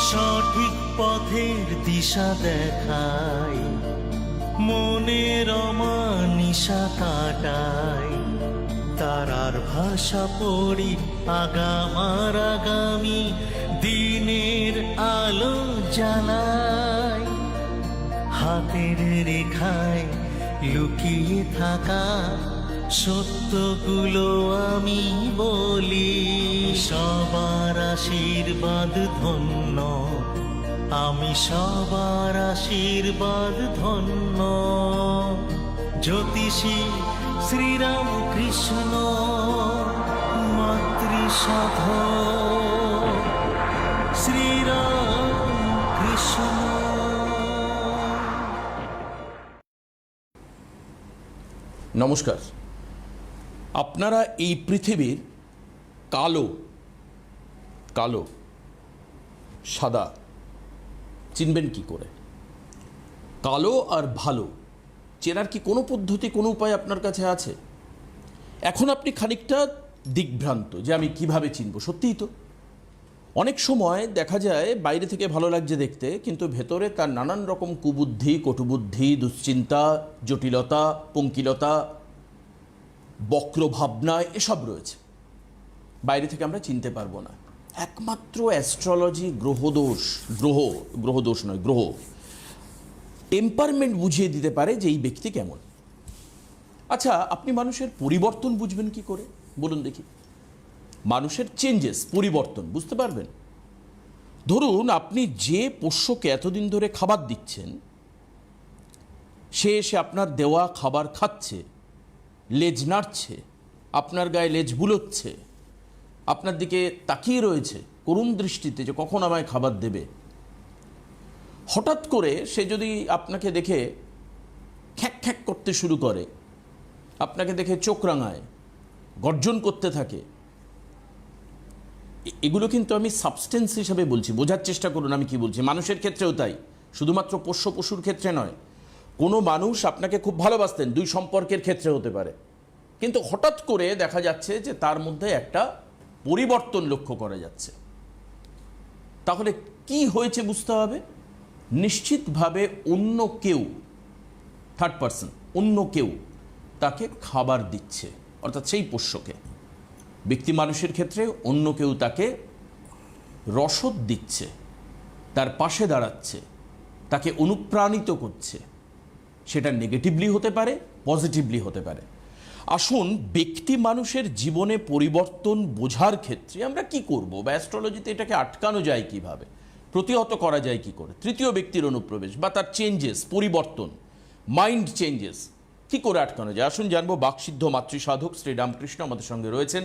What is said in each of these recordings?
সঠিক পথের দিশা দেখায়, মনের অমানিশা কাটায়, তারার ভাষা পড়ি আগামার আগামী দিনের আলো জ্বালায়। হাতের রেখায় লুকিয়ে থাকা সত্যগুলো আমি বলি, সবার আশীর্বাদ ধন্য, আমি সবার আশীর্বাদ ধন্য। জ্যোতিষী শ্রীরাম কৃষ্ণ মাতৃসাধ শ্রীরাম কৃষ্ণ। নমস্কার। আপনারা এই পৃথিবীর কালো কালো সাদা চিনবেন কি করে? কালো আর ভালো চেনার কি কোনো পদ্ধতি, কোনো উপায় আপনার কাছে আছে? এখন আপনি খানিকটা দিগ্ভ্রান্ত যে আমি কিভাবে চিনব। সত্যিই তো অনেক সময় দেখা যায় বাইরে থেকে ভালো লাগছে দেখতে, কিন্তু ভেতরে তার নানান রকম কুবুদ্ধি, কটুবুদ্ধি, দুশ্চিন্তা, জটিলতা, পঙ্কিলতা, বক্র ভাবনা এসব রয়েছে। বাইরে থেকে আমরা চিনতে পারবো না। একমাত্র অ্যাস্ট্রোলজি গ্রহ টেম্পারমেন্ট বুঝিয়ে দিতে পারে যে এই ব্যক্তি কেমন। আচ্ছা, আপনি মানুষের পরিবর্তন বুঝবেন কি করে বলুন দেখি? মানুষের চেঞ্জেস, পরিবর্তন বুঝতে পারবেন। ধরুন আপনি যে পোষ্যকে এতদিন ধরে খাবার দিচ্ছেন, সে এসে আপনার দেওয়া খাবার খাচ্ছে, লেজ নাড়ছে, আপনার গায়ে লেজ বুলোচ্ছে, আপনার দিকে তাকিয়ে রয়েছে করুণ দৃষ্টিতে যে কখন আমায় খাবার দেবে। হঠাৎ করে সে যদি আপনাকে দেখে খ্যাক খ্যাক করতে শুরু করে, আপনাকে দেখে চোখ রাঙায়, গর্জন করতে থাকে, এগুলো কিন্তু আমি সাবস্টেন্স হিসাবে বলছি, বোঝার চেষ্টা করুন আমি কি বলছি। মানুষের ক্ষেত্রেও তাই, শুধুমাত্র পোষ্য পশুর ক্ষেত্রে নয়। কোনো মানুষ আপনাকে খুব ভালোবাসতেন, দুই সম্পর্কের ক্ষেত্রে হতে পারে, কিন্তু হঠাৎ করে দেখা যাচ্ছে যে তার মধ্যে একটা পরিবর্তন লক্ষ্য করা যাচ্ছে। তাহলে কি হয়েছে বুঝতে হবে। নিশ্চিতভাবে অন্য কেউ, থার্ড পার্সন, অন্য কেউ তাকে খাবার দিচ্ছে, অর্থাৎ সেই পোষ্যকে। ব্যক্তি মানুষের ক্ষেত্রে অন্য কেউ তাকে রসদ দিচ্ছে, তার পাশে দাঁড়াচ্ছে, তাকে অনুপ্রাণিত করছে। সেটা নেগেটিভলি হতে পারে, পজিটিভলি হতে পারে। আসুন, ব্যক্তি মানুষের জীবনে পরিবর্তন বোঝার ক্ষেত্রে আমরা কি করব, বা অ্যাস্ট্রোলজিতে এটাকে আটকানো যায় কিভাবে, প্রতিহত করা যায় কি করে? তৃতীয় ব্যক্তির অনুপ্রবেশ বা তার চেঞ্জেস, পরিবর্তন, মাইন্ড চেঞ্জেস কি করে আটকানো যায়? আসুন জানবো। বাকসিদ্ধ মাতৃসাধক শ্রী রামকৃষ্ণ আমাদের সঙ্গে রয়েছেন।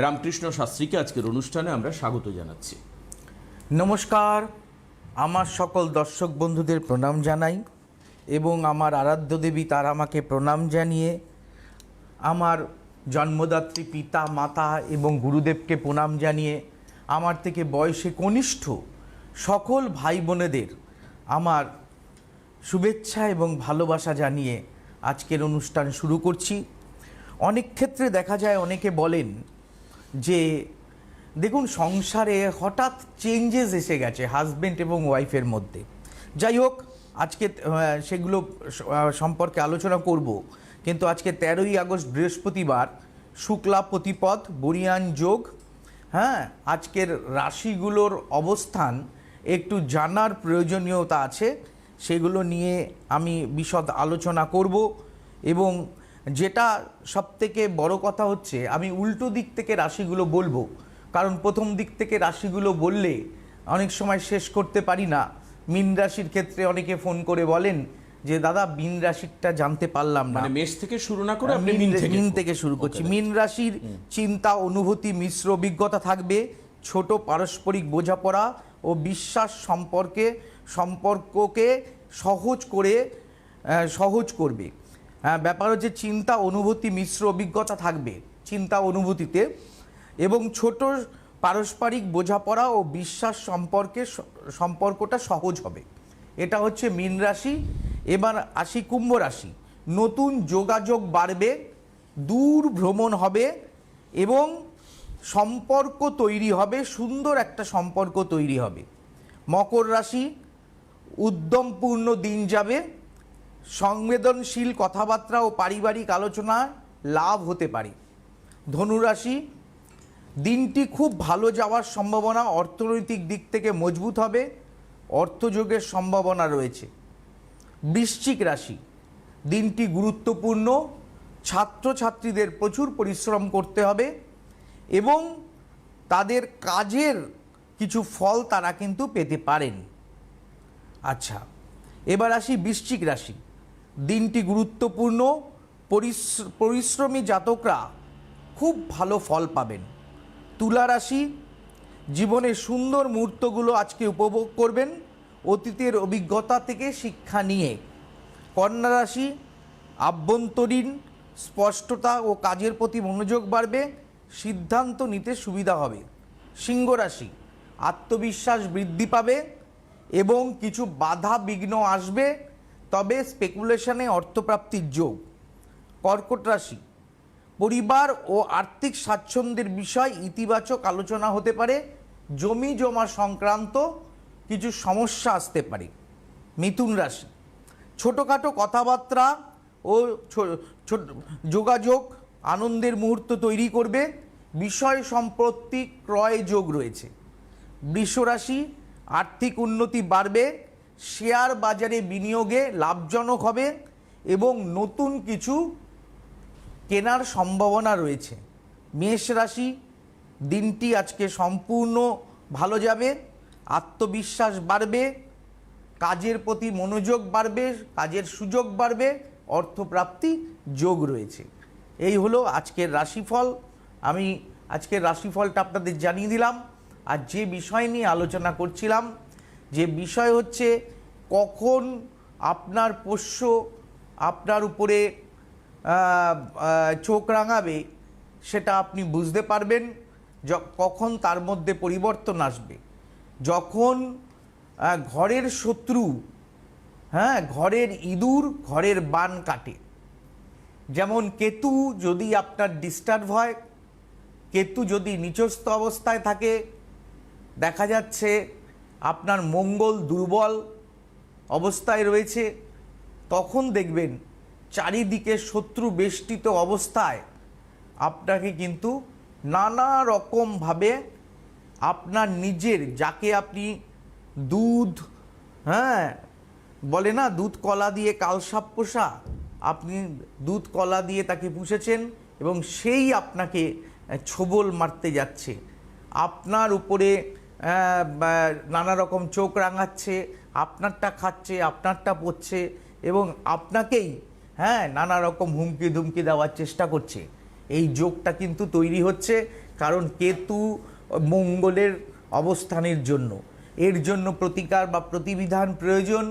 রামকৃষ্ণ শাস্ত্রীকে আজকের অনুষ্ঠানে আমরা স্বাগত জানাচ্ছি। নমস্কার। আমার সকল দর্শক বন্ধুদের প্রণাম জানাই, এবং আমার আরাধ্য দেবী তার আমাকে প্রণাম জানিয়ে আমার জন্মদাত্রী পিতা মাতা এবং গুরুদেবকে প্রণাম জানিয়ে আমার থেকে বয়সে কনিষ্ঠ সকল ভাই বোনেদের আমার শুভেচ্ছা এবং ভালোবাসা জানিয়ে আজকের অনুষ্ঠান শুরু করছি। অনেক ক্ষেত্রে দেখা যায়, অনেকে বলেন যে দেখুন সংসারে হঠাৎ চেঞ্জেস এসে গেছে হাজব্যান্ড এবং ওয়াইফের মধ্যে। যাই হোক, আজকে সেগুলো সম্পর্কে আলোচনা করব। কিন্তু আজকে 13ই আগস্ট বৃহস্পতিবার, শুক্লা প্রতিপদ, বরিয়ান যোগ। আজকের রাশিগুলোর অবস্থান একটু জানার প্রয়োজনীয়তা আছে, সেগুলো নিয়ে আমি বিশদ আলোচনা করব। এবং যেটা সবথেকে বড় কথা হচ্ছে, আমি উল্টো দিক থেকে রাশিগুলো বলবো, কারণ প্রথম দিক থেকে রাশিগুলো বললে অনেক সময় শেষ করতে পারি না। মীন রাশির ক্ষেত্রে অনেকে ফোন করে বলেন যে দাদা মীন রাশিটা জানতে পারলাম না। মানে মেষ থেকে শুরু না করে আপনি মীন থেকে শুরু করছি। মীন রাশির চিন্তা, অনুভূতি, মিশ্র অভিজ্ঞতা থাকবে। ছোট পারস্পরিক বোঝাপড়া ও বিশ্বাস সম্পর্ককে সহজ করবে। ব্যাপার হচ্ছে চিন্তা, অনুভূতি, মিশ্র অভিজ্ঞতা থাকবে চিন্তা অনুভূতিতে, এবং ছোট পারস্পরিক বোঝাপড়া ও বিশ্বাস সম্পর্কটা সহজ হবে। এটা হচ্ছে মীন রাশি। এবার আসি কুম্ভ রাশি। নতুন যোগাযোগ বাড়বে, দূর ভ্রমণ হবে এবং সম্পর্ক তৈরি হবে, সুন্দর একটা সম্পর্ক তৈরি হবে। মকর রাশি, উদ্যমপূর্ণ দিন যাবে, সংবেদনশীল কথাবার্তা ও পারিবারিক আলোচনা লাভ হতে পারে। ধনুরাশি, দিনটি খুব ভালো যাওয়ার সম্ভাবনা, অর্থনৈতিক দিক থেকে মজবুত হবে, অর্থযোগের সম্ভাবনা রয়েছে। বৃশ্চিক রাশি, দিনটি গুরুত্বপূর্ণ, ছাত্রছাত্রীদের প্রচুর পরিশ্রম করতে হবে এবং তাদের কাজের কিছু ফল তারা কিন্তু পেতে পারেন। আচ্ছা, এবার আসি বৃশ্চিক রাশি, দিনটি গুরুত্বপূর্ণ, পরিশ্রমী জাতকরা খুব ভালো ফল পাবেন। তুলা রাশি, জীবনের সুন্দর মুহূর্তগুলো আজকে উপভোগ করবেন অতীতের অভিজ্ঞতা থেকে শিক্ষা নিয়ে। কন্যা রাশি, আভ্যন্তরীণ স্পষ্টতা ও কাজের প্রতি মনোযোগ বাড়বে, সিদ্ধান্ত নিতে সুবিধা হবে। সিংহ রাশি, আত্মবিশ্বাস বৃদ্ধি পাবে এবং কিছু বাধা বিঘ্ন আসবে, তবে স্পেকুলেশনে অর্থপ্রাপ্তির যোগ। কর্কট রাশি, পরিবার ও আর্থিক স্বাচ্ছন্দ্যের বিষয় ইতিবাচক আলোচনা হতে পারে, জমি জমা সংক্রান্ত কিছু সমস্যা আসতে পারে। মিথুন রাশি, ছোটোখাটো কথাবার্তা ও যোগাযোগ আনন্দের মুহূর্ত তৈরি করবে, বিষয় সম্পত্তি ক্রয় যোগ রয়েছে। বৃষ রাশি, আর্থিক উন্নতি বাড়বে, শেয়ার বাজারে বিনিয়োগে লাভজনক হবে এবং নতুন কিছু কেনার সম্ভাবনা রয়েছে। মেষ রাশি, দিনটি আজকে সম্পূর্ণ ভালো যাবে, আত্মবিশ্বাস বাড়বে, কাজের প্রতি মনোযোগ বাড়বে, কাজের সুযোগ বাড়বে, অর্থপ্রাপ্তি যোগ রয়েছে। এই হলো আজকের রাশিফল। আমি আজকের রাশিফলটা আপনাদের জানিয়ে দিলাম। আর যে বিষয় নিয়ে আলোচনা করছিলাম, যে বিষয় হচ্ছে কখন আপনার পোষ্য আপনার উপরে চোখ রাঙাবে, সেটা আপনি বুঝতে পারবেন কখন তার মধ্যে পরিবর্তন আসবে। যখন ঘরের শত্রু, ঘরের ইঁদুর ঘরের বান কাটে। যেমন কেতু যদি আপনার ডিস্টার্ব হয়, কেতু যদি নিচস্থ অবস্থায় থাকে, দেখা যাচ্ছে আপনার মঙ্গল দুর্বল অবস্থায় রয়েছে, তখন দেখবেন চারিদিকে শত্রু বেষ্টিত অবস্থায় আপনাকে কিন্তু নানা রকমভাবে আপনার নিজের, যাকে আপনি দুধ বলে না, দুধ কলা দিয়ে কালসাপ পোষা, আপনি দুধ কলা দিয়ে তাকে পুষেছেন এবং সেই আপনাকে ছোবল মারতে যাচ্ছে, আপনার উপরে নানা রকম চোখ রাঙাচ্ছে, আপনারটা খাচ্ছে, আপনারটা পড়ছে এবং আপনাকেই নানা রকম হুমকি ধুমকি দেওয়ার চেষ্টা করছে। এই যোগটা কিন্তু তৈরি হচ্ছে কারণ কেতু মঙ্গলের অবস্থানের জন্য। এর জন্য প্রতিকার বা প্রতিবিধান প্রয়োজন,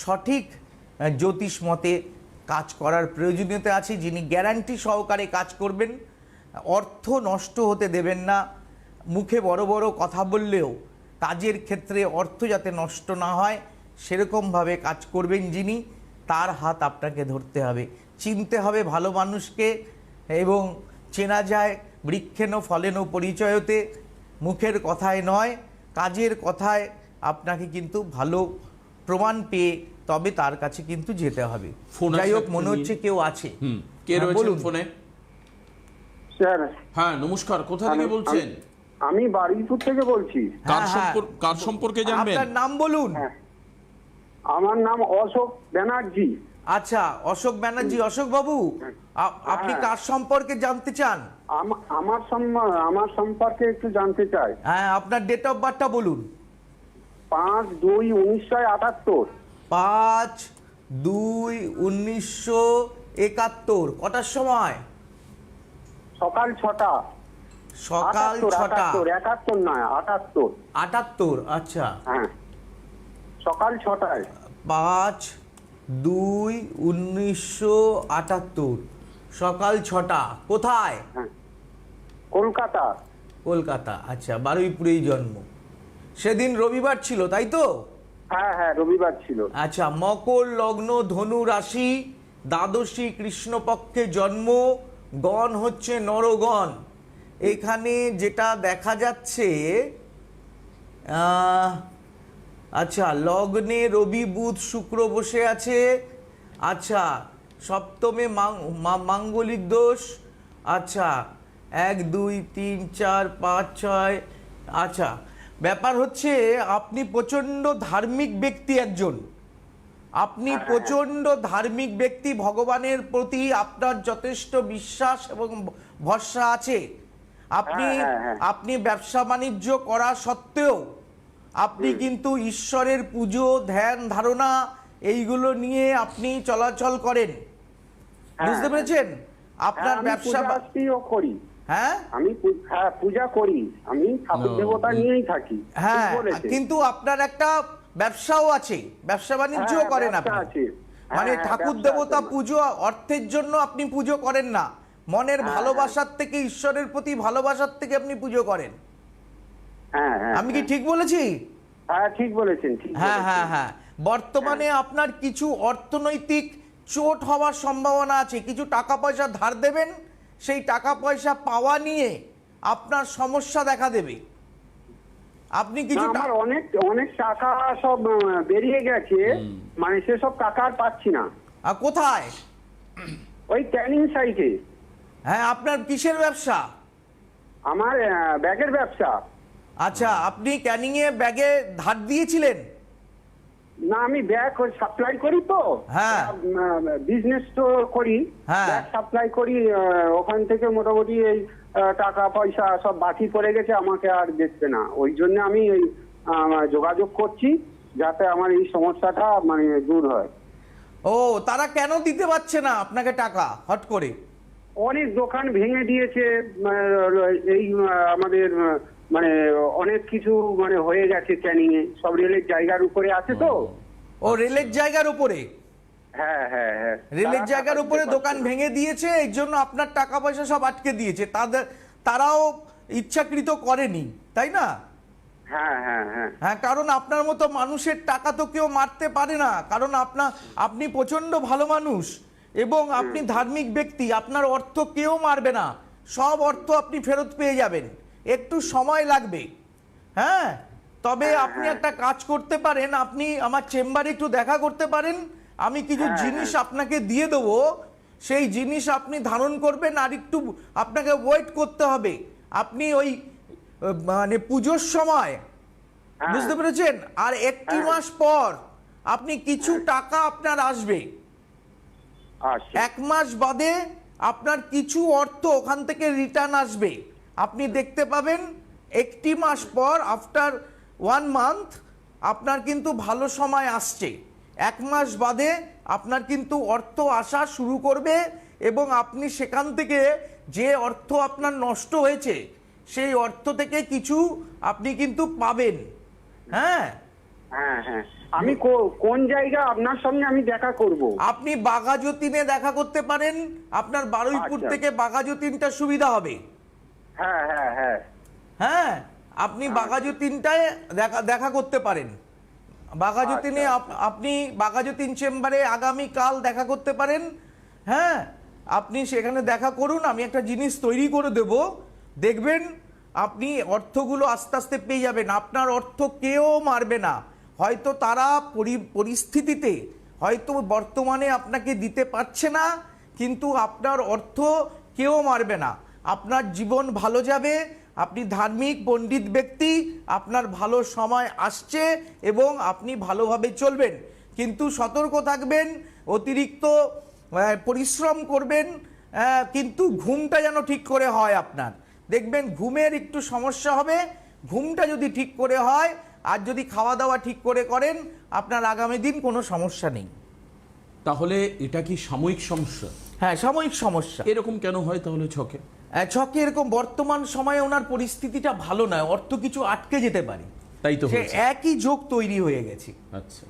সঠিক জ্যোতিষ মতে কাজ করার প্রয়োজনীয়তা আছে। যিনি গ্যারান্টি সহকারে কাজ করবেন, অর্থ নষ্ট হতে দেবেন না, মুখে বড় বড় কথা বললেও কাজের ক্ষেত্রে অর্থ যাতে নষ্ট না হয় সেরকমভাবে কাজ করবেন যিনি, তার হাত আপনাকে ধরতে হবে। চিনতে হবে ভালো মানুষকে, এবং চেনা যায় বৃক্ষেন ফলেন পরিচয়তে, মুখের কথায় নয় কাজের কথায় আপনাকে কিন্তু ভালো প্রমাণ পেয়ে তবে তার কাছে কিন্তু যেতে হবে। যাই হোক, মনে হচ্ছে কেউ আছে। কে রয়েছেন ফোনে? স্যার, হ্যাঁ নমস্কার, কোথা থেকে বলছেন? আমি বারুইপুর থেকে বলছি। কার সম্পর্কে জানবেন? আপনার নাম বলুন। আমার নাম অশোক ব্যানার্জি। আচ্ছা, অশোক ব্যানার্জি। অশোক বাবু, আপনি কার সম্পর্কে জানতে চান? আমার সম্পর্কে একটু জানতে চাই। হ্যাঁ, আপনার ডেট অফ বার্থটা বলুন। 5/2/1978। 5/2/1971। কটার সময়? সকাল 6টা। সকাল 6টা। 71 নয়, 78। 78, আচ্ছা। হ্যাঁ, সকাল 6টায়। 5/2/1978, সকাল 6টা। কোথায়? হ্যাঁ, কলকাতা। কলকাতা, আচ্ছা। বারুইপুরেই জন্ম। সেদিন রবিবার ছিল, তাই তো? হ্যাঁ হ্যাঁ, রবিবার ছিল। আচ্ছা, মকর লগ্ন, ধনু রাশি, দ্বাদশী কৃষ্ণপক্ষে জন্ম, গণ হচ্ছে নরগণ। এখানে যেটা দেখা যাচ্ছে আচ্ছা, লগ্নে রবি বুধ শুক্র বসে আছে। আচ্ছা, সপ্তমে মাঙ্গলিক দোষ। আচ্ছা, 1 2 3 4 5 6। আচ্ছা, ব্যাপার হচ্ছে আপনি প্রচণ্ড ধার্মিক ব্যক্তি একজন। আপনি প্রচণ্ড ধার্মিক ব্যক্তি, ভগবানের প্রতি আপনার যথেষ্ট বিশ্বাস এবং ভরসা আছে। আপনি আপনি ব্যবসা বাণিজ্য করা সত্ত্বেও আপনি কিন্তু ঈশ্বরের পুজো, ধ্যান, ধারণা এইগুলো নিয়ে আপনি চলাচল করেন। বুঝতে পেরেছেন? আপনার ব্যবসা করি। হ্যাঁ, আমি পূজা করি, আমি ঠাকুর দেবতা নিয়েই থাকি। হ্যাঁ, কিন্তু আপনার একটা ব্যবসাও আছে, ব্যবসা বাণিজ্য করেন আপনি। মানে ঠাকুর দেবতা পুজো অর্থের জন্য আপনি পুজো করেন না, মনের ভালোবাসার থেকে, ঈশ্বরের প্রতি ভালোবাসার থেকে আপনি পুজো করেন। আমি কি ঠিক বলেছি? হ্যাঁ, ঠিক বলেছেন। হ্যাঁ হ্যাঁ হ্যাঁ। বর্তমানে আপনার কিছু অর্থনৈতিক চোট হওয়ার সম্ভাবনা আছে। কিছু টাকা পয়সা ধার দেবেন, সেই টাকা পয়সা পাওয়া নিয়ে আপনার সমস্যা দেখা দেবে। আপনি কিছু আমার অনেক টাকা সব বেরিয়ে গেছে, মানে সেসব টাকা আর পাচ্ছি না। কোথায়? ওই ক্যানিং সাইটে। হ্যাঁ, আপনার কিসের ব্যবসা? আমার ব্যাগের ব্যবসা। আচ্ছা, আপনি ক্যানিং এ ব্যাগে ধার দিয়েছিলেন? না, আমি ব্যাগ সাপ্লাই করি তো। হ্যাঁ, বিজনেস তো করি, ব্যাগ সাপ্লাই করি। ওখান থেকে মোটামুটি এই টাকা পয়সা সব বাকি পড়ে গেছে, আমাকে আর দেখবে না। ওই জন্য আমি এই যোগাযোগ করছি যাতে আমার এই সমস্যাটা মানে দূর হয়। ও, তারা কেন দিতে পারছে না আপনাকে টাকা হট করে? অনেক দোকান ভেঙে দিয়েছে, এই আমাদের মানে অনেক কিছু মানে হয়ে গেছে ক্যানিং এ। সব রেলের জায়গার উপরে আছে তো। ও, রেলের জায়গার উপরে? হ্যাঁ হ্যাঁ হ্যাঁ, রেলের জায়গার উপরে দোকান ভেঙে দিয়েছে, এই জন্য আপনার টাকা পয়সা সব আটকে দিয়েছে। তারাও ইচ্ছাকৃত করেনি, তাই না? হ্যাঁ হ্যাঁ হ্যাঁ হ্যাঁ, কারণ আপনার মতো মানুষের টাকা তো কেউ মারতে পারে না। কারণ আপনি প্রচন্ড ভালো মানুষ এবং আপনি ধার্মিক ব্যক্তি। আপনার অর্থ কেউ মারবে না, সব অর্থ আপনি ফেরত পেয়ে যাবেন। একটু সময় লাগবে। হ্যাঁ, তবে আপনি একটা কাজ করতে পারেন, আপনি আমার চেম্বারে একটু দেখা করতে পারেন। আমি কিছু জিনিস আপনাকে দিয়ে দেবো, সেই জিনিস আপনি ধারণ করবেন। আর একটু আপনাকে ওয়েট করতে হবে। আপনি ওই মানে পুজোর সময়, বুঝতে পেরেছেন? আর 1 মাস পর আপনি কিছু টাকা আপনার আসবে। 1 মাস বাদে আপনার কিছু অর্থ ওখান থেকে রিটার্ন আসবে। আপনি দেখতে পাবেন 1 মাস পর, আফটার 1 মান্থ আপনার কিন্তু ভালো সময় আসছে। 1 মাস বাদে আপনার কিন্তু অর্থ আসা শুরু করবে এবং আপনি সেখান থেকে যে অর্থ আপনার নষ্ট হয়েছে সেই অর্থ থেকে কিছু আপনি কিন্তু পাবেন। হ্যাঁ হ্যাঁ হ্যাঁ। আমি কোন জায়গা আপনার সঙ্গে আমি দেখা করব? আপনি বাঘাযতীনে দেখা করতে পারেন। আপনার বারুইপুর থেকে বাঘাযতীনটা সুবিধা হবে। হ্যাঁ হ্যাঁ হ্যাঁ হ্যাঁ, আপনি বাঘাযতীনটায় দেখা করতে পারেন। বাঘাযতীনে আপনি বাঘাযতীন চেম্বারে আগামীকাল দেখা করতে পারেন। হ্যাঁ, আপনি সেখানে দেখা করুন। আমি একটা জিনিস তৈরি করে দেব, দেখবেন আপনি অর্থগুলো আস্তে আস্তে পেয়ে যাবেন। আপনার অর্থ কেউ মারবে না। হয়তো তারা পরিস্থিতিতে হয়তো বর্তমানে আপনাকে দিতে পারছে না, কিন্তু আপনার অর্থ কেউ মারবে না। আপনার জীবন ভালো যাবে। আপনি ধার্মিক পণ্ডিত ব্যক্তি, আপনার ভালো সময় আসছে এবং আপনি ভালোভাবে চলবেন। কিন্তু সতর্ক থাকবেন, অতিরিক্ত পরিশ্রম করবেন, কিন্তু ঘুমটা যেন ঠিক করে হয় আপনার। দেখবেন ঘুমের একটু সমস্যা হবে। ঘুমটা যদি ঠিক করে হয় আর যদি খাওয়া দাওয়া ঠিক করে করেন, আপনার আগামী দিন কোনো সমস্যা নেই। তাহলে এটা কি সাময়িক সমস্যা? হ্যাঁ, সাময়িক সমস্যা। এরকম কেন হয় তাহলে ছকে? ছকে এরকম বর্তমান সময়ে ওনার পরিস্থিতিটা ভালো নয়, অর্থ কিছু আটকে যেতে পারে, তাই তো সে একই যোগ তৈরি হয়ে গেছে। আচ্ছা,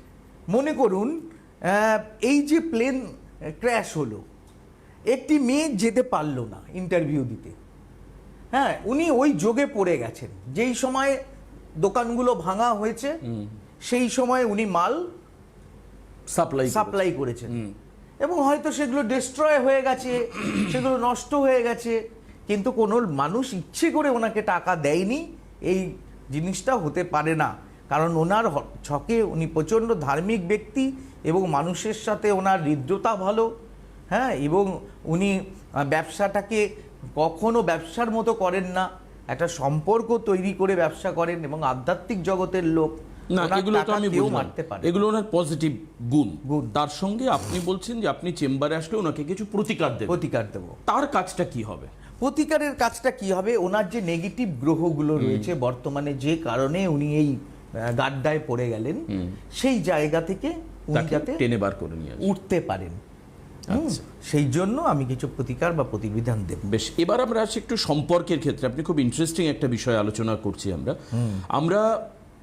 মনে করুন এই যে প্লেন ক্র্যাশ হলো, একটি মেয়ে যেতে পারলো না ইন্টারভিউ দিতে। হ্যাঁ, উনি ওই যোগে পড়ে গেছেন। যেই সময় দোকানগুলো ভাঙা হয়েছে সেই সময় উনি মাল সাপ্লাই করেছেন এবং হয়তো সেগুলো ডিস্ট্রয় হয়ে গেছে, সেগুলো নষ্ট হয়ে গেছে, কিন্তু কোনো মানুষ ইচ্ছে করে ওনাকে টাকা দেয়নি। এই জিনিসটা হতে পারে না, কারণ ওনার ছকে উনি প্রচণ্ড ধার্মিক ব্যক্তি এবং মানুষের সাথে ওনার হৃদ্রতা ভালো, হ্যাঁ, এবং উনি ব্যবসাটাকে কখনো ব্যবসার মতো করেন না, একটা সম্পর্ক তৈরি করে ব্যবসা করেন এবং আধ্যাত্মিক জগতের লোক। না, ওনার এগুলো তো টাকা আমি কেউ বুঝলাম, মারতে পারে না। এগুলো ওনার পজিটিভ গুণ। তার সঙ্গে আপনি বলছেন যে আপনি চেম্বারে আসলে ওনাকে কিছু প্রতিকার দেবেন। প্রতিকার দেবো। তার কাজটা কি হবে? প্রতিকারের কাজটা কি হবে, ওনার যে নেগেটিভ গ্রহগুলো রয়েছে বর্তমানে, যে কারণে উনি এই গাড্ডায় পড়ে গেলেন, সেই জায়গা থেকে উনি তাকে যাতে টেনে বার করে নিয়ে আসবে। উঠতে পারেন, আচ্ছা। সেই জন্য আমি কিছু প্রতিকার বা প্রতিবিধান দেব। বেশ, এবার আমরা আসি একটু সম্পর্কের ক্ষেত্রে। আপনি খুব ইন্টারেস্টিং একটা বিষয় আলোচনা করছি আমরা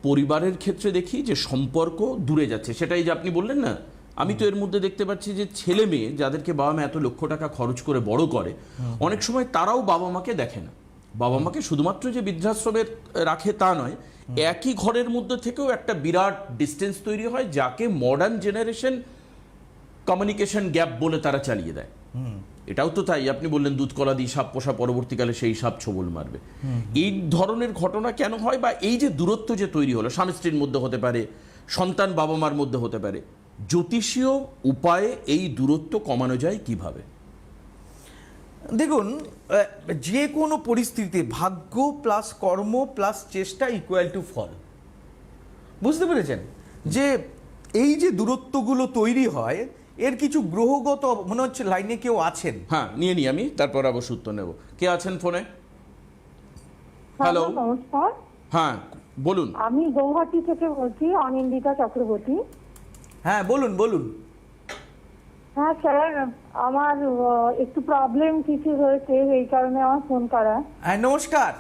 পরিবারের ক্ষেত্রে দেখি যে সম্পর্ক দূরে যাচ্ছে, সেটাই যে আপনি বললেন না, আমি তো এর মধ্যে দেখতে পাচ্ছি যে ছেলে মেয়ে যাদেরকে বাবা মা এত লক্ষ টাকা খরচ করে বড় করে, অনেক সময় তারাও বাবা মাকে দেখে না। বাবা মাকে শুধুমাত্র যে বৃদ্ধাশ্রমে রাখে তা নয়, একই ঘরের মধ্যে থেকেও একটা বিরাট ডিস্টেন্স তৈরি হয়, যাকে মডার্ন জেনারেশন কমিউনিকেশন গ্যাপ বলে তারা চালিয়ে দেয়। এটাও তো তাই, আপনি বললেন দুধ কলা দিয়ে সাপ পোষা, পরবর্তীকালে সেই সাপ ছোবল মারবে। এই ধরনের ঘটনা কেন হয়, বা এই যে দূরত্ব যে তৈরি হলো, স্বামী স্ত্রীর মধ্যে হতে পারে, সন্তান বাবা মার মধ্যে হতে পারে, জ্যোতিষীয় উপায়ে এই দূরত্ব কমানো যায় কিভাবে? দেখুন, যে কোনো পরিস্থিতিতে ভাগ্য প্লাস কর্ম প্লাস চেষ্টা ইকুয়াল টু ফল। বুঝতে পেরেছেন যে এই যে দূরত্বগুলো তৈরি হয়, এর কিছু গ্রহগত, মনে হচ্ছে লাইনে কেউ আছেন। হ্যাঁ, নিয়ে নি আমি, তারপর অবশ্য উত্তর নেব। কে আছেন ফোনে? হ্যালো, নমস্কার। হ্যাঁ বলুন। আমি গৌহাটি থেকে বলছি, অনিন্দিতা চক্রবর্তী। হ্যাঁ বলুন বলুন। হ্যাঁ স্যার, আমার একটু প্রবলেম কিছু হয়েছে, এই কারণে আমার ফোন করা। হ্যাঁ নমস্কার।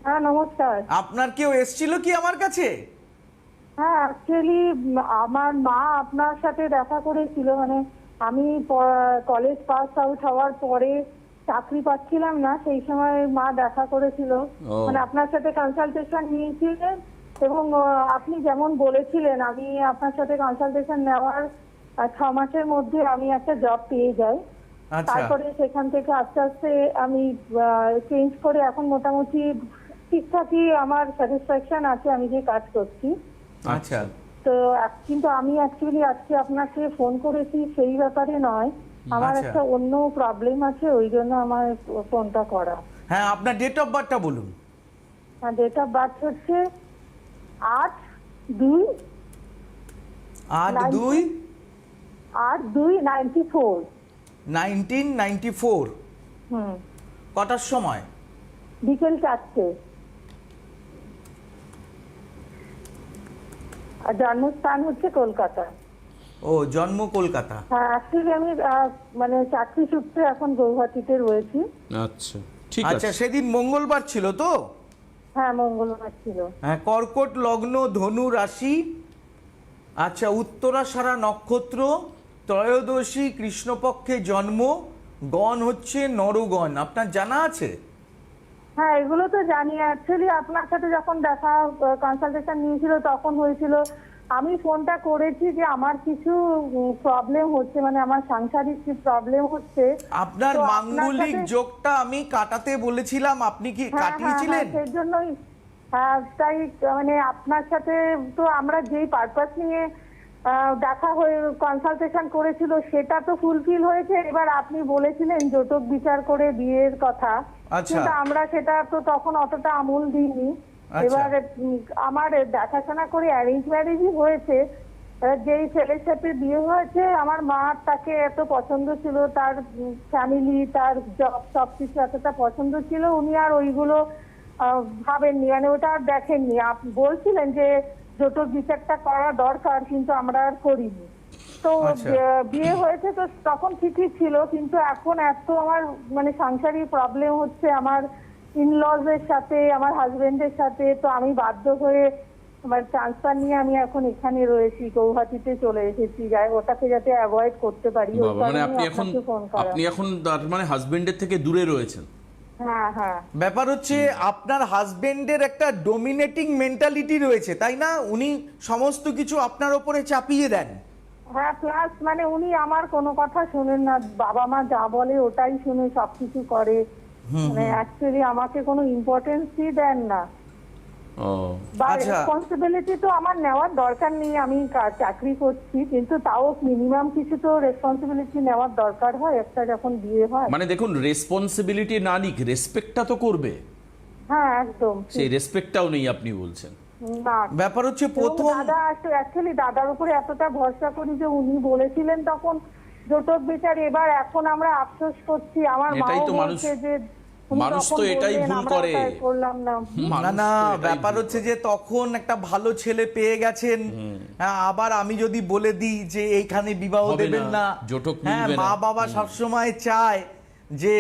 হ্যাঁ নমস্কার। আপনার কেউ এসেছিল কি আমার কাছে? হ্যাঁ, অ্যাকচুয়ালি আমার মা আপনার সাথে দেখা করেছিল। মানে আমি কলেজ পাস আউট হওয়ার পরে চাকরি পাচ্ছিলাম না, সেই সময় মা দেখা করেছিল। মানে আপনার সাথে কনসালটেশন নিয়েছিলেন, এবং আপনি যেমন বলেছিলেন, আমি আপনার সাথে কনসালটেশন নেওয়ার 6 মাসের মধ্যে আমি একটা জব পেয়ে যাই। তারপরে সেখান থেকে আস্তে আস্তে আমি চেঞ্জ করে এখন মোটামুটি ঠিকঠাকই আমার স্যাটিসফ্যাকশন আছে আমি যে কাজ করছি। আচ্ছা। তো কিন্তু আমি অ্যাকচুয়ালি আজকে আপনাকে ফোন করেছি সেই ব্যাপারে নয়, আমার একটা অন্য প্রবলেম আছে, ওই জন্য আমার ফোনটা করা। হ্যাঁ, আপনার ডেট অফ বার্থটা বলুন। ডেট অফ বার্থ হচ্ছে 8/2/1994। 1994। কটার সময়? বিকেল 4টে। আর জন্মস্থান হচ্ছে কলকাতা। ও, জন্ম কলকাতা। হ্যাঁ, অ্যাকচুয়ালি আমি মানে চাকরি সূত্রে এখন গৌহাটিতে রয়েছি। আচ্ছা, ঠিক আছে। আচ্ছা, সেদিন মঙ্গলবার ছিল তো? হ্যাঁ, মঙ্গলবার ছিল। হ্যাঁ, কর্কট লগ্ন, ধনু রাশি। আচ্ছা, উত্তরাষাঢ়া নক্ষত্র, ত্রয়োদশী কৃষ্ণপক্ষে জন্ম, গণ হচ্ছে নরগণ। আপনার জানা আছে? হ্যাঁ, এগুলো তো জানি। অ্যাকচুয়ালি আপনার সাথে যখন দেখা কনসালটেশন নিয়েছিল তখন হয়েছিল, আমি ফোনটা করেছি যে আমার কিছু প্রবলেম হচ্ছে, মানে আমার সাংসারিক কি প্রবলেম হচ্ছে। আপনার মাঙ্গলিক যোগটা আমি কাটাতে বলেছিলাম, আপনি কি কাটিয়েছিলেন? সেই জন্যই তাই মানে আপনার সাথে তো আমরা যেই পারপাস নিয়ে দেখা হয়ে কনসালটেশন করেছিল সেটা তো ফুলফিল হয়েছে। এবার আপনি বলেছিলেন জটক বিচার করে বিয়ের কথা, কিন্তু আমরা সেটা তো তখন অতটা আমল দিইনি। এবার আমার দেখাশোনা করে অ্যারেঞ্জ ম্যারেজই হয়েছে। যেই ছেলের সাথে বিয়ে হয়েছে আমার মা তাকে এত পছন্দ ছিল, তার ফ্যামিলি, তার জব, সবকিছু এতটা পছন্দ ছিল, উনি আর ওইগুলো ভাবেননি, মানে ওটা আর দেখেননি। আপনি বলছিলেন যে জটক বিচারটা করা দরকার, কিন্তু আমরা আর করিনি। তো বিয়ে হয়েছে তো তখন ঠিকই ছিল, কিন্তু এখন এত আমার মানে সাংসারিক প্রবলেম হচ্ছে আমার ইনলজ এর সাথে, আমার হাজবেন্ডের সাথে। তো আমি বাধ্য হয়ে আমার ট্রান্সফার নিয়ে আমি এখন এখানে রয়েছি, গৌহাটিতে চলে এসেছি, ওটাকে যাতে অ্যাভয়েড করতে পারি। মানে আপনি এখন মানে হাজবেন্ডের থেকে দূরে রয়েছেন? হ্যাঁ হ্যাঁ। ব্যাপার হচ্ছে আপনার হাজবেন্ডের একটা ডমিনেটিং মেন্টালিটি রয়েছে, তাই না? উনি সমস্ত কিছু আপনার উপরে চাপিয়ে দেন। হ্যাঁ, প্লাস মানে উনি আমার কোনো কথা শুনেন না, বাবা মা যা বলে ওটাই শুনে সবকিছু করে, মানে অ্যাকচুয়ালি আমাকে কোনো ইম্পর্টেন্সই দেন না। ও বা আচ্ছা। রেসপন্সিবিলিটি তো আমার নেওয়ার দরকার নেই, আমি চাকরি করছি, কিন্তু তাও মিনিমাম কিছু তো রেসপন্সিবিলিটি নেওয়ার দরকার হয় একটা যখন বিয়ে হয়। মানে দেখুন, রেসপন্সিবিলিটি না নিক, রেসপেক্টটা তো করবে। হ্যাঁ একদম সেই রেসপেক্টটাও নেই আপনি বলছেন। না। ব্যাপার হচ্ছে এবং প্রথম দাদা অ্যাকচুয়ালি দাদার উপরে এতটা ভরসা করি যে উনি বলেছিলেন তখন জোটক বিচার, এবার এখন আমরা আফসোস করছি, আমার এটাই মাও তো মানুষ- বলছে যে উনি মানুষ তখন তো এটাই বললেন, ভুল আমরা করে। ওটা করলাম না। না না, ব্যাপার হচ্ছে যে তখন একটা ভালো ছেলে পেয়ে গেছেন, হ্যাঁ, আবার আমি যদি বলে দিই যে এইখানে বিবাহ হবে দেবেন না, না, জটক হ্যাঁ, মিলবে মা না। বাবা সবসময় চায় যে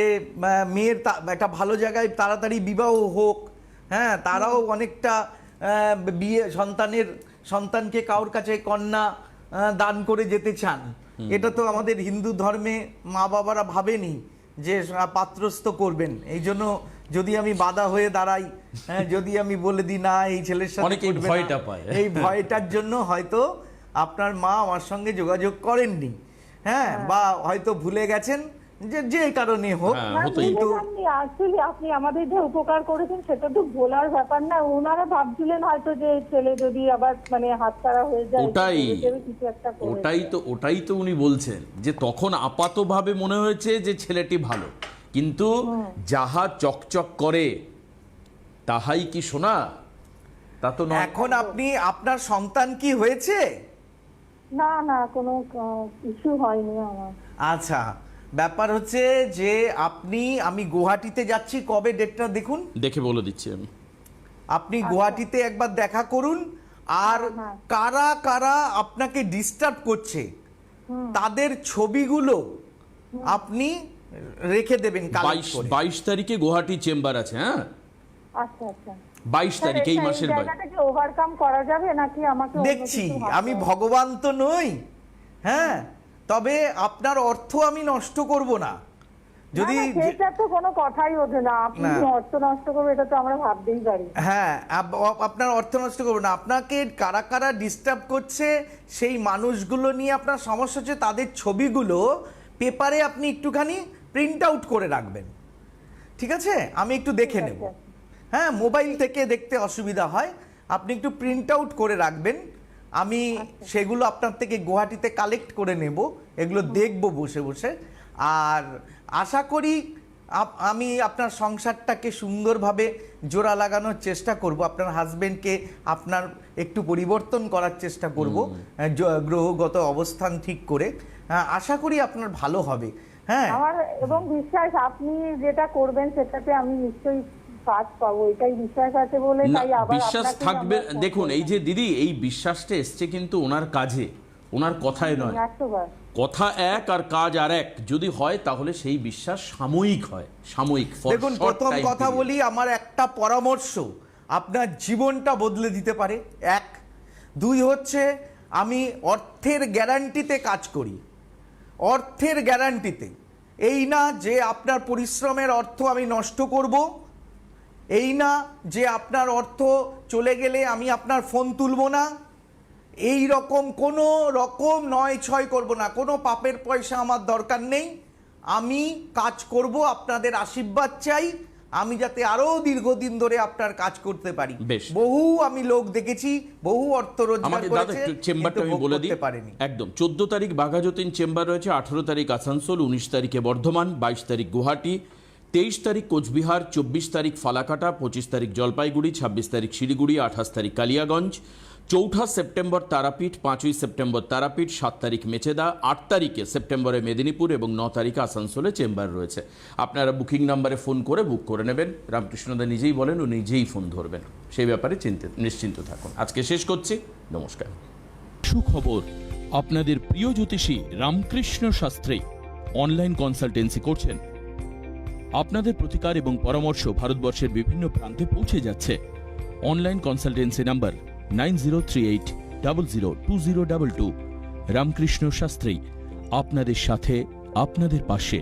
মেয়ের একটা ভালো জায়গায় তাড়াতাড়ি বিবাহ হোক, হ্যাঁ, তারাও অনেকটা বিয়ে সন্তানকে কারোর কাছে কন্যা দান করে যেতে চান। এটা তো আমাদের হিন্দু ধর্মে মা বাবারা ভাবেনি যে পাত্রস্থ করবেন, এই জন্য যদি আমি বাধা হয়ে দাঁড়াই, হ্যাঁ, যদি আমি বলে দিই না এই ছেলের সাথে অনেকেই করবে না, ভয়টা পায়। এই ভয়টার জন্য হয়তো আপনার মা আমার সঙ্গে যোগাযোগ করেননি, হ্যাঁ, বা হয়তো ভুলে গেছেন, যে কারণে হোক। হ্যাঁ, না, হতেই কিন্তু আপনি আমাদের যে উপকার করেছেন সেটা তো ভোলার ব্যাপার না। ওনারা ভাবছিলেন হয়তো যে ছেলে যদি আবার মানে হাতছাড়া হয়ে যায়, ওটাই কিছু একটা করে ওটাই তো উনি বলছেন যে তখন আপাতভাবে মনে হয়েছে যে ছেলেটি ভালো, কিন্তু যাহা চকচক করে তাহাই কি সোনা, তা তো নয়। এখন আপনার সন্তান কি হয়েছে? না না, কোনো ইস্যু হয়নি আমার। আচ্ছা, ব্যাপার হচ্ছে যে আমি গুয়াহাটিতে যাচ্ছি, কবে ডেটটা দেখুন, দেখে বলে দিচ্ছি আমি। আপনি গুয়াহাটিতে একবার দেখা করুন, আর কারা কারা আপনাকে ডিস্টার্ব করছে তাদের ছবিগুলো আপনি রেখে দেবেন কালেক্ট করে। 22 তারিখে গুয়াহাটি চেম্বার আছে। হ্যাঁ, আচ্ছা আচ্ছা, 22 তারিখ, এই মাসের 22। জায়গাটাকে ওভারকাম করা যাবে নাকি আমাকে অন্য দেখছি, কিছু ভাবতে আমি হবে? ভগবান তো নই, হ্যাঁ, তবে আপনার অর্থ আমি নষ্ট করব না। যদি না, না, সেটা তো কোনো কথাই ওঠে না, আপনি না। অর্থ নষ্ট করবে এটা তো আমরা ভাবতেই পারি। হ্যাঁ, আপনার অর্থ নষ্ট করবো না, আপনাকে কারা কারা ডিস্টার্ব করছে সেই মানুষগুলো নিয়ে আপনার সমস্যা হচ্ছে, তাদের ছবিগুলো পেপারে আপনি একটুখানি প্রিন্ট আউট করে রাখবেন, ঠিক আছে? আমি একটু দেখে নেব, হ্যাঁ, মোবাইল থেকে দেখতে অসুবিধা হয়, আপনি একটু প্রিন্ট আউট করে রাখবেন, আমি সেগুলো আপনার থেকে গুয়াহাটিতে কালেক্ট করে নেব, এগুলো দেখব বসে বসে, আর আশা করি আমি আপনার সংসারটাকে সুন্দরভাবে জোড়া লাগানোর চেষ্টা করব, আপনার হাজবেন্ডকে আপনার একটু পরিবর্তন করার চেষ্টা করব, গ্রহগত অবস্থান ঠিক করে, আশা করি আপনার ভালো হবে। হ্যাঁ, আমার এবং বিশ্বাস আপনি যেটা করবেন সেটাতে আমি নিশ্চয়ই কাজ পাবো, এটাই বিশ্বাস আছে বলে না, তাই আবার বিশ্বাস আপনাকেই থাকবে। আমরা ফোন দেখুন, এই করলাম। যে দিদি, এই বিশ্বাসটা এসছে কিন্তু ওনার কাজে, ওনার কথায় নয়। 100 কথা এক আর কাজ আর এক যদি হয়, তাহলে সেই বিশ্বাস সাময়িক হয়, সাময়িক। for দেখুন, short প্রথম time কথা period। বলি, আমার একটা পরামর্শ আপনার জীবনটা বদলে দিতে পারে, 1। 2 হচ্ছে আমি অর্থের গ্যারান্টিতে কাজ করি, অর্থের গ্যারান্টিতে, এই না যে আপনার পরিশ্রমের অর্থ আমি নষ্ট করব, এই না যে আপনার অর্থ চলে গেলে আমি আপনার ফোন তুলব না, এই রকম কোনো রকম নয় ছয় করব না, কোনো পাপের পয়সা আমার দরকার নেই, আমি কাজ করব, আপনাদের আশীর্বাদ চাই, আমি যাতে আরো দীর্ঘদিন ধরে আপনার কাজ করতে পারি। বেশ। বহু আমি লোক দেখেছি, বহু অর্থ রোজগার আমাকে দাদা করেছে, একটু চেম্বারটা কিন্তু আমি ভোগ বলে দিই। করতে পারেনি। একদম 14 তারিখ বাঘাযতীন চেম্বার রয়েছে, 18 তারিখ আসানসোল, 19 তারিখে বর্ধমান, 22 তারিখ গুয়াহাটি, 23 তারিখ কোচবিহার, 24 তারিখ ফালাকাটা, 25 তারিখ জলপাইগুড়ি, 26 তারিখ শিলিগুড়ি, 28 তারিখ কালিয়াগঞ্জ, 4 সেপ্টেম্বর তারাপীঠ, 5 সেপ্টেম্বর তারাপীঠ, 7 তারিখ মেচেদা, 8 তারিখে সেপ্টেম্বরে মেদিনীপুর এবং 9 তারিখে আসানসোলে চেম্বার রয়েছে। আপনারা বুকিং নাম্বারে ফোন করে বুক করে নেবেন। রামকৃষ্ণদা নিজেই বলেন ও নিজেই ফোন ধরবেন, সেই ব্যাপারে নিশ্চিন্ত থাকুন। আজকে শেষ করছি, নমস্কার। সুখবর, আপনাদের প্রিয় জ্যোতিষী রামকৃষ্ণ শাস্ত্রী অনলাইন কনসালটেন্সি করছেন। আপনাদের প্রতিকার এবং পরামর্শ ভারতবর্ষের বিভিন্ন প্রান্তে পৌঁছে যাচ্ছে। Online consultancy number 9038002022। Ramakrishna Shastri, আপনাদের সাথে, আপনাদের পাশে।